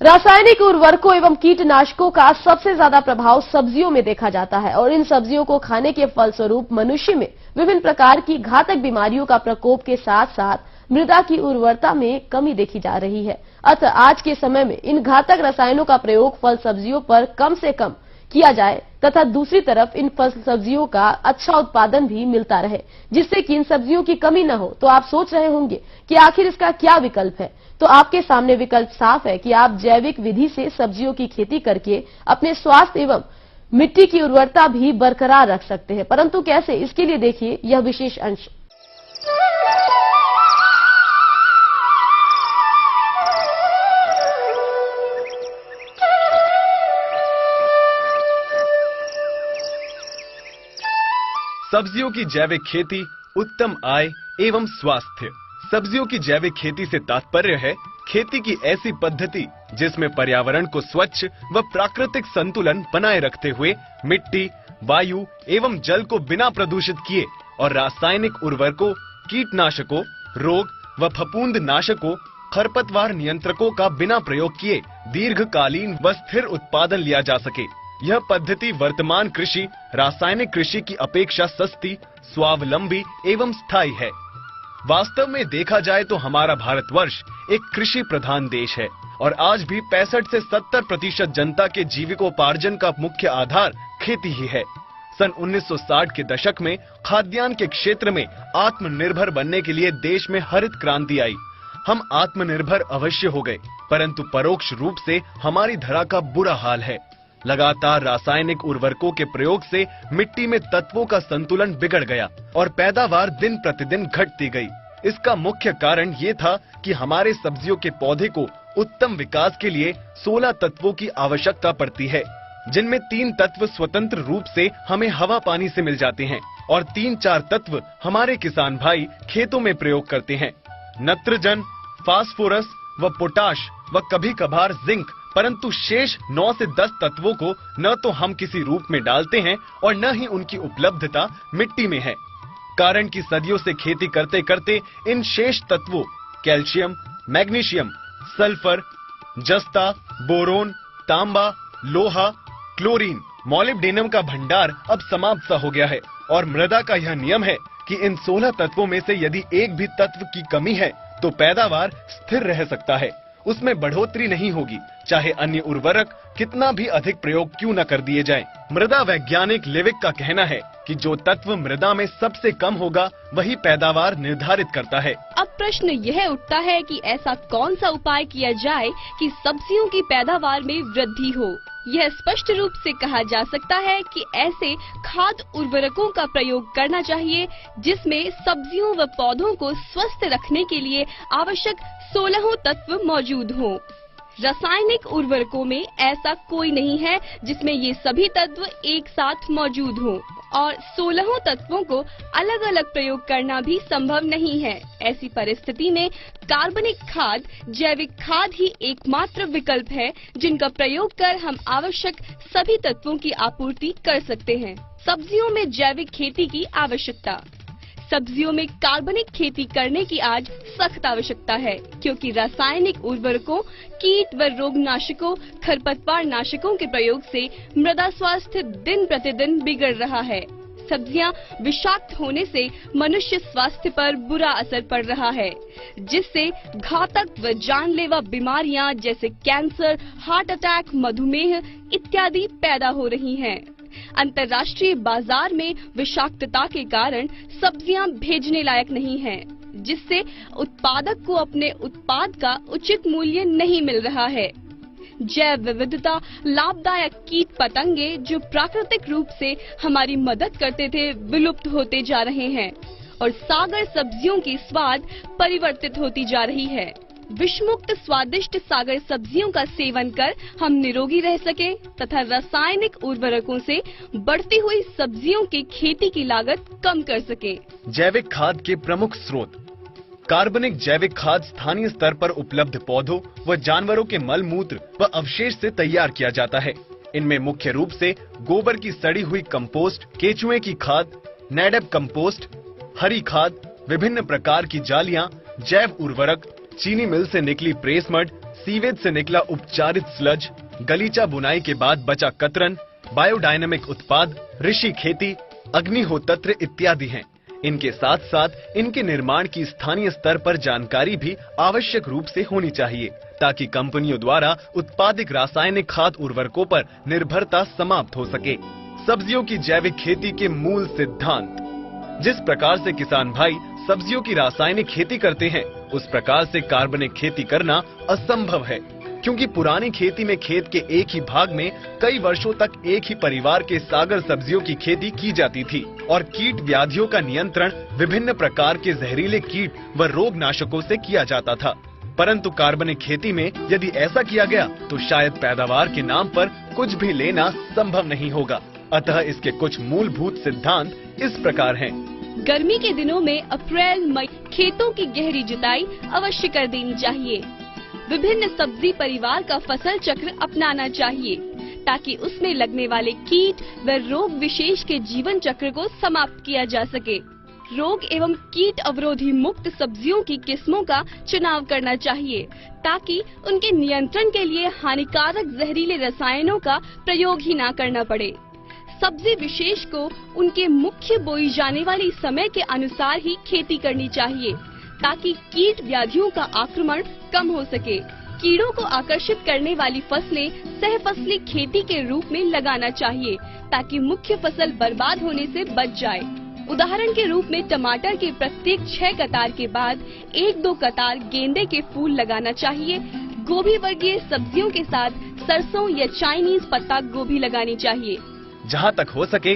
रासायनिक उर्वरकों एवं कीटनाशकों का सबसे ज्यादा प्रभाव सब्जियों में देखा जाता है और इन सब्जियों को खाने के फलस्वरूप मनुष्य में विभिन्न प्रकार की घातक बीमारियों का प्रकोप के साथ साथ मृदा की उर्वरता में कमी देखी जा रही है। अतः आज के समय में इन घातक रसायनों का प्रयोग फल सब्जियों पर कम से कम किया जाए तथा दूसरी तरफ इन फल सब्जियों का अच्छा उत्पादन भी मिलता रहे, जिससे कि इन सब्जियों की कमी न हो। तो आप सोच रहे होंगे कि आखिर इसका क्या विकल्प है। तो आपके सामने विकल्प साफ है कि आप जैविक विधि से सब्जियों की खेती करके अपने स्वास्थ्य एवं मिट्टी की उर्वरता भी बरकरार रख सकते हैं। परंतु कैसे, इसके लिए देखिए यह विशेष अंश। सब्जियों की जैविक खेती, उत्तम आय एवं स्वास्थ्य। सब्जियों की जैविक खेती से तात्पर्य है खेती की ऐसी पद्धति जिसमें पर्यावरण को स्वच्छ व प्राकृतिक संतुलन बनाए रखते हुए मिट्टी, वायु एवं जल को बिना प्रदूषित किए और रासायनिक उर्वरकों, कीटनाशकों, रोग व फफूंद नाशकों, खरपतवार नियंत्रकों का बिना प्रयोग किए दीर्घकालीन व स्थिर उत्पादन लिया जा सके। यह पद्धति वर्तमान कृषि रासायनिक कृषि की अपेक्षा सस्ती, स्वावलंबी एवं स्थायी है। वास्तव में देखा जाए तो हमारा भारतवर्ष एक कृषि प्रधान देश है और आज भी 65 से 70% जनता के जीविकोपार्जन का मुख्य आधार खेती ही है। सन 1960 के दशक में खाद्यान्न के क्षेत्र में आत्मनिर्भर बनने के लिए देश में हरित क्रांति आई। हम आत्मनिर्भर अवश्य हो गए, परंतु परोक्ष रूप से हमारी धरा का बुरा हाल है। लगातार रासायनिक उर्वरकों के प्रयोग से मिट्टी में तत्वों का संतुलन बिगड़ गया और पैदावार दिन प्रतिदिन घटती गई। इसका मुख्य कारण ये था कि हमारे सब्जियों के पौधे को उत्तम विकास के लिए 16 तत्वों की आवश्यकता पड़ती है, जिनमें 3 तत्व स्वतंत्र रूप से हमें हवा पानी से मिल जाते हैं और 3-4 तत्व हमारे किसान भाई खेतों में प्रयोग करते हैं। नत्रजन, फास्फोरस व पोटाश व कभी कभार जिंक, परंतु शेष 9 से 10 तत्वों को न तो हम किसी रूप में डालते हैं और न ही उनकी उपलब्धता मिट्टी में है। कारण कि सदियों से खेती करते करते इन शेष तत्वों कैल्शियम, मैग्नीशियम, सल्फर, जस्ता, बोरोन, तांबा, लोहा, क्लोरीन, मॉलिब्डेनम का भंडार अब समाप्त सा हो गया है और मृदा का यह नियम है कि इन 16 तत्वों में से यदि एक भी तत्व की कमी है तो पैदावार स्थिर रह सकता है, उसमें बढ़ोतरी नहीं होगी, चाहे अन्य उर्वरक कितना भी अधिक प्रयोग क्यों न कर दिए जाएं। मृदा वैज्ञानिक लेविक का कहना है कि जो तत्व मृदा में सबसे कम होगा वही पैदावार निर्धारित करता है। अब प्रश्न यह उठता है कि ऐसा कौन सा उपाय किया जाए कि सब्जियों की पैदावार में वृद्धि हो। यह स्पष्ट रूप से कहा जा सकता है कि ऐसे खाद उर्वरकों का प्रयोग करना चाहिए जिसमें सब्जियों व पौधों को स्वस्थ रखने के लिए आवश्यक 16 तत्व मौजूद हों। रासायनिक उर्वरकों में ऐसा कोई नहीं है जिसमें ये सभी तत्व एक साथ मौजूद हों और 16 तत्वों को अलग अलग प्रयोग करना भी संभव नहीं है। ऐसी परिस्थिति में कार्बनिक खाद, जैविक खाद ही एकमात्र विकल्प है जिनका प्रयोग कर हम आवश्यक सभी तत्वों की आपूर्ति कर सकते हैं। सब्जियों में जैविक खेती की आवश्यकता। सब्जियों में कार्बनिक खेती करने की आज सख्त आवश्यकता है, क्योंकि रासायनिक उर्वरकों, कीट व रोगनाशकों, खरपतवार नाशकों के प्रयोग से मृदा स्वास्थ्य दिन प्रतिदिन बिगड़ रहा है। सब्जियां विषाक्त होने से मनुष्य स्वास्थ्य पर बुरा असर पड़ रहा है, जिससे घातक व जानलेवा बीमारियां जैसे कैंसर, हार्ट अटैक, मधुमेह इत्यादि पैदा हो रही हैं। अंतर्राष्ट्रीय बाजार में विषाक्तता के कारण सब्जियां भेजने लायक नहीं हैं, जिससे उत्पादक को अपने उत्पाद का उचित मूल्य नहीं मिल रहा है। जैव विविधता, लाभदायक कीट पतंगे जो प्राकृतिक रूप से हमारी मदद करते थे, विलुप्त होते जा रहे हैं और सागर सब्जियों की स्वाद परिवर्तित होती जा रही है। विषमुक्त स्वादिष्ट सागर सब्जियों का सेवन कर हम निरोगी रह सके तथा रासायनिक उर्वरकों से बढ़ती हुई सब्जियों की खेती की लागत कम कर सके। जैविक खाद के प्रमुख स्रोत। कार्बनिक जैविक खाद स्थानीय स्तर पर उपलब्ध पौधों व जानवरों के मल मूत्र व अवशेष से तैयार किया जाता है। इनमें मुख्य रूप से गोबर की सड़ी हुई कंपोस्ट, केचुए की खाद, नेडप कंपोस्ट, हरी खाद, विभिन्न प्रकार की जालियां, जैव उर्वरक, चीनी मिल से निकली प्रेस मड, सीवेज से निकला उपचारित स्लज, गलीचा बुनाई के बाद बचा कतरन, बायोडायनेमिक उत्पाद, ऋषि खेती, अग्निहोत्र इत्यादि हैं। इनके साथ साथ इनके निर्माण की स्थानीय स्तर पर जानकारी भी आवश्यक रूप से होनी चाहिए, ताकि कंपनियों द्वारा उत्पादित रासायनिक खाद उर्वरकों पर निर्भरता समाप्त हो सके। सब्जियों की जैविक खेती के मूल सिद्धांत। जिस प्रकार से किसान भाई सब्जियों की रासायनिक खेती करते हैं, उस प्रकार से कार्बनिक खेती करना असंभव है, क्योंकि पुरानी खेती में खेत के एक ही भाग में कई वर्षों तक एक ही परिवार के सागर सब्जियों की खेती की जाती थी और कीट व्याधियों का नियंत्रण विभिन्न प्रकार के जहरीले कीट व रोगनाशकों से किया जाता था। परंतु कार्बनिक खेती में यदि ऐसा किया गया तो शायद पैदावार के नाम पर कुछ भी लेना संभव नहीं होगा। अतः इसके कुछ मूलभूत सिद्धांत इस प्रकार हैं। गर्मी के दिनों में अप्रैल मई खेतों की गहरी जुताई अवश्य कर देनी चाहिए। विभिन्न सब्जी परिवार का फसल चक्र अपनाना चाहिए, ताकि उसमें लगने वाले कीट व रोग विशेष के जीवन चक्र को समाप्त किया जा सके। रोग एवं कीट अवरोधी मुक्त सब्जियों की किस्मों का चुनाव करना चाहिए, ताकि उनके नियंत्रण के लिए हानिकारक जहरीले रसायनों का प्रयोग ही न करना पड़े। सब्जी विशेष को उनके मुख्य बोई जाने वाली समय के अनुसार ही खेती करनी चाहिए, ताकि कीट व्याधियों का आक्रमण कम हो सके। कीड़ों को आकर्षित करने वाली फसलें सहफसली खेती के रूप में लगाना चाहिए, ताकि मुख्य फसल बर्बाद होने से बच जाए। उदाहरण के रूप में टमाटर के प्रत्येक 6 कतार के बाद 1-2 कतार गेंदे के फूल लगाना चाहिए। गोभी वर्गीय सब्जियों के साथ सरसों या चाइनीज पत्ता गोभी लगानी चाहिए। जहाँ तक हो सके